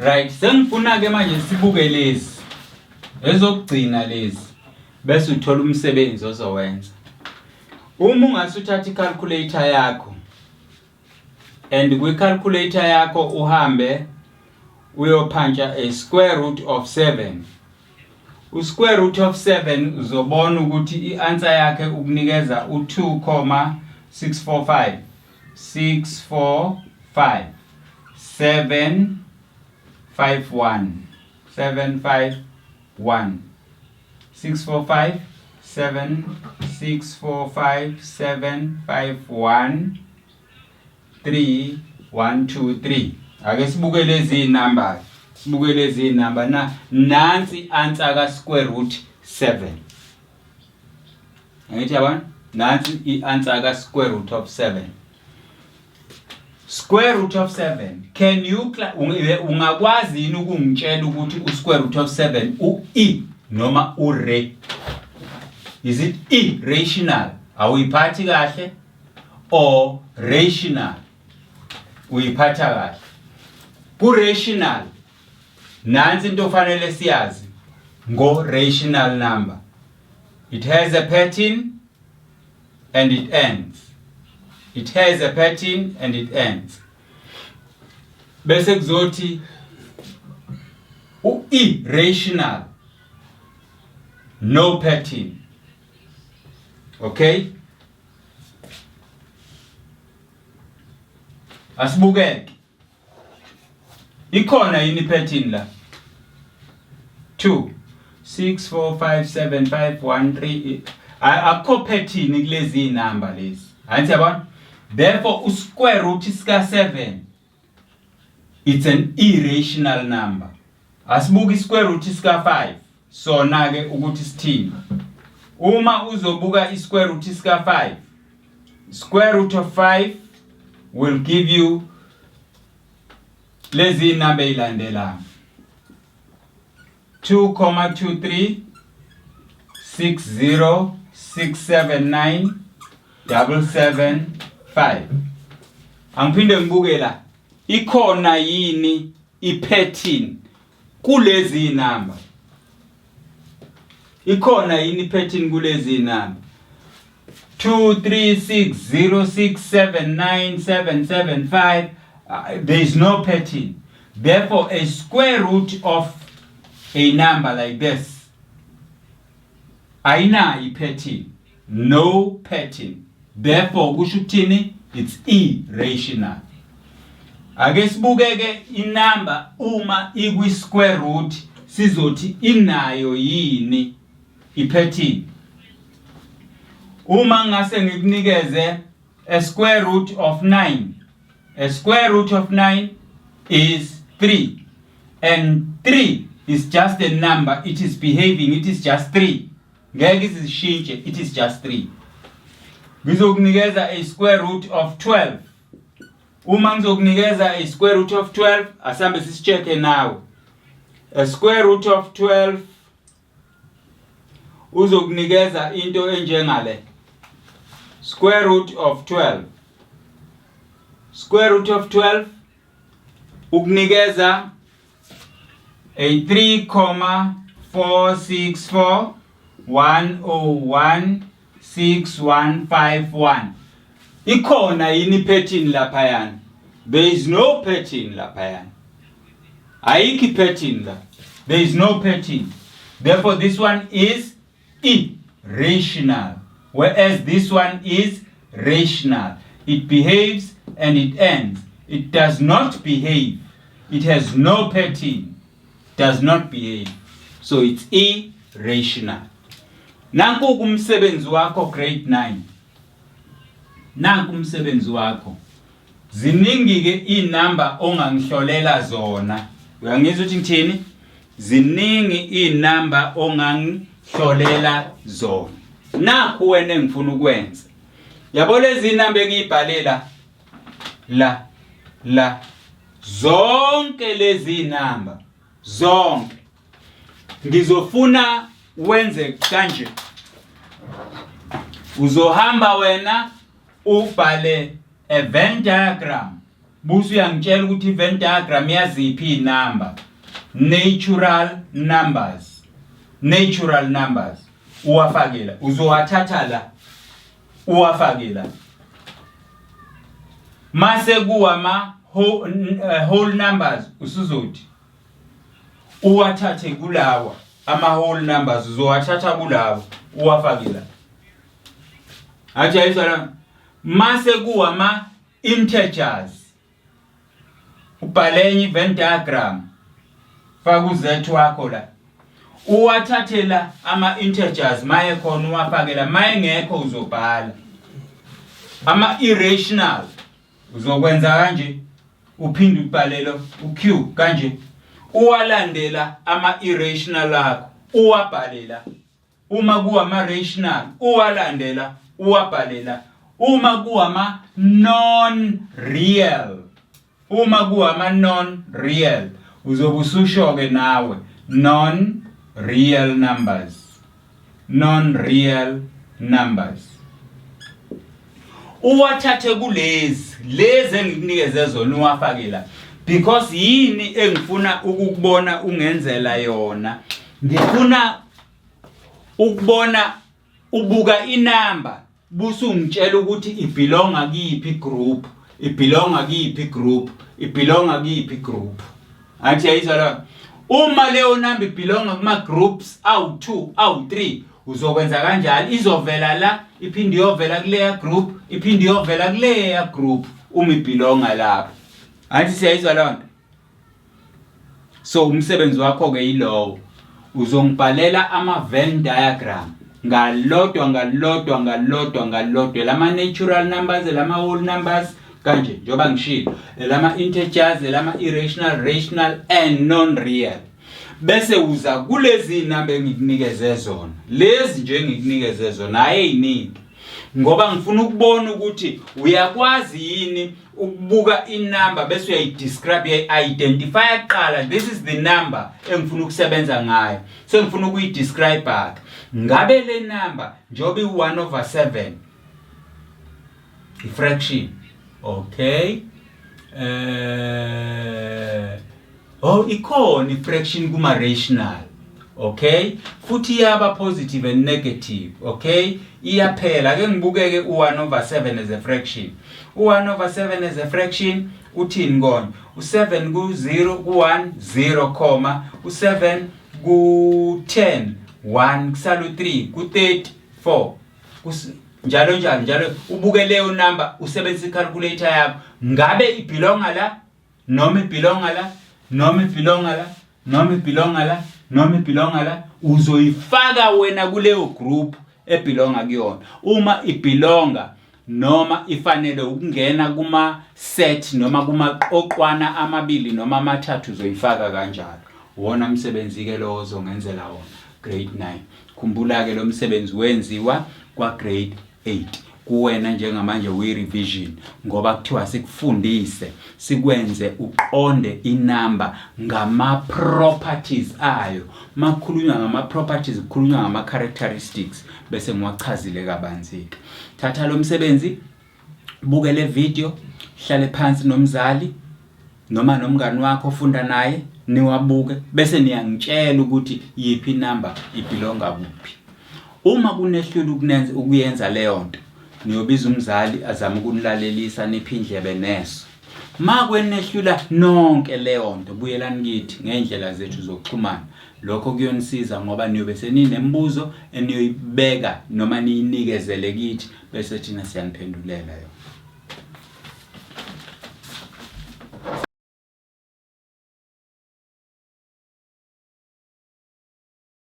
Right, sengifuna ke manje sibuke lezi ezokugcina lezi bese uthola umsebenzi ozowenza. Uma ungasuthatha icalculator yakho and kwi-calculator yakho uhambe uyophantsha a square root of 7. U-square root of 7 uzobona ukuthi i-answer yakhe ukunikeza u2,645 645 751 751 645 645 751 3123. Ake sibuke lezi number. Sibuke lezi number nansi answer ka square root 7. Ngithi yabona? Nansi i-answer ka square root of 7. Square root of 7. Can you ungakwazi yini ukungitshela ukuthi u-square root of 7 u-e noma u-re? Is it irrational? Awuyiphathi kahle or rational? Uyiphatha kahle. Ku-rational nansi into ofanele siyazi ngo-rational number. It has a pattern and it ends. It has a pattern and it ends. Bese kuzothi u-irrational no pattern. Okay? Asibukeke. Ikhona yini pattern la? 2 6 4 5 7 5 1 3. Akho pattern kulezi number lezi. Anti yabona? Therefore u-square root sika 7 it's an irrational number. Asibuka i-square root sika 5. Sona ke ukuthi sithini? Uma uzobuka i-square root sika 5, square root of 5 will give you lezi number ilandela 2,23 60 679 775. Angiphinde ngibuke la ikhona yini i-pattern kulezi number. Ikhona yini pattern kulezi number 2 3 6 0 6 7 9 7 7 5. There is no pattern. Therefore a square root of a number like this ayina i-pattern, no pattern. Therefore kusho ukuthini it's irrational. Ake sibukeke inumber uma ikwi square root sizothi inayo yini i-pattern. Uma ngase ngikunikeze a square root of 9. A square root of 9 is 3. And 3 is just a number. It is behaving. It is just 3. Ngeke izishintshe. It is just 3. Ngizokunikeza a square root of 12. Uma ngizokunikeza a square root of 12, asambe sisicheke nawe. A square root of 12 uzokunikeza into enjengale. Square root of 12. Square root of 12 ukunikeza a 3,464 101 6151. Ikhona yini pattern laphayana? There is no pattern laphayana. Ayikho pattern la. There is no pattern. Therefore this one is irrational, whereas this one is rational. It behaves and it ends. It does not behave. It has no pattern. Does not behave. So it's irrational. Nanku kumsebenzi wakho grade 9. Nanku umsebenzi wakho. Ziningi ke inumber ongangihlolela zona. Uyangizwa ukuthi ngithini? Ziningi inumber ongangihlolela zona. Nakho wena engifuna ukwenza. Yabo lezi inumber engiyibhalela la zonke lezi number zonke ngizofuna wenze kanje. Uzohamba wena ubhale a Venn diagram busu uyangitshela ukuthi i-Venn diagram yaziphi inamba. Natural numbers. Natural numbers. Uwafakela. Uzowathatha la. Uwafakela. Mase kuwama whole numbers usuzothi uwathathe kulawa ama whole numbers uzowathatha kulawa uwafakela. Acha isala mase kuwama integers ubhalenye i-Venn diagram faka uzethu wakho la uwathathela ama integers maye khona uwafakela maye ngekho uzobhala ama irrational uzokwenza kanje uphinde ubhalele uq kanje uwalandela ama irrational akho uwabhalela uma kuwama rational uwalandela uwabhalela uma kuwama non real uzobe ususho-ke nawe non real numbers uwathathe lezi engikunikeze zona uwafakela because yini engifuna ukukubona ungenzela yona. Ngifuna ukubona ubuka inamba busu ngitshela ukuthi ibelonga kuyiphi group athi ayizala uma leyo namba ibelonga kuma groups awu2 awu3 uzokwenza kanjalo izovela la iphinde iyovela kuleya group iphinde iyovela kuleya group uma ibelonga lapho athi siyayizwa lonto. So umsebenzi wakho ke yilowo uzongibhalela ama Venn diagram ngalodwa lama natural numbers lama whole numbers kanje njoba ngishilo lama integers lama irrational rational and non real bese uza kulezi inamba engikunikeze zona lezi nje engikunikeze zona ayiningi ngoba ngifuna ukubona ukuthi uyakwazi yini ukubuka inamba bese uyayidescribe uyayidentify qala this is the number engifuna ukusebenza ngayo so ngifuna ukuyidescribe back ngabe le number njobe i1/7 ifraction okay ikhona ifraction kuma rational okay futhi yaba positive and negative okay iyaphela ke ngibukeke u1/7 as a fraction u1/7 as a fraction uthini kona u7 ku0 ku1 0, u7 ku10 1 kusala u3 ku30 4 njalo ubuke leyo number usebenzisa icalculator yakho ngabe ibelonga la noma ibelonga la uzoyifaka wena kuleyo group ebelonga kuyona uma ibelonga noma ifanele ukungena kuma set noma kuma qoqwana amabili noma amathathu uzoyifaka kanjalo. Wona umsebenzi ke lo ozongenzela wona grade 9. Khumbula ke lo msebenzi wenziwa kwa grade 8 kuwena njengamanje revision ngoba kuthiwa sikufundise sikwenze uqonde inamba ngama properties ayo. Makhulunywa ngama properties kukhulunywa ngama characteristics bese ngiwachazile kabanzi. Thatha lo msebenzi buke le video, hlale phansi nomzali noma nomngani wakho ofunda naye niwabuke bese niyangitshela ukuthi yipi number ibelonga kuphi. Uma kunehlula ukuyenza leyo nto niyobiza umzali azama ukunilalelisa niphindlebe neso. Makwenehlula nonke leyo nto buyelani kithi ngendlela zethu zokuxhumana. Lokho kuyonisiza ngoba niyobe seninembuzo eniyoyibeka noma niyinikezele kithi bese thina siyaniphendulela yona.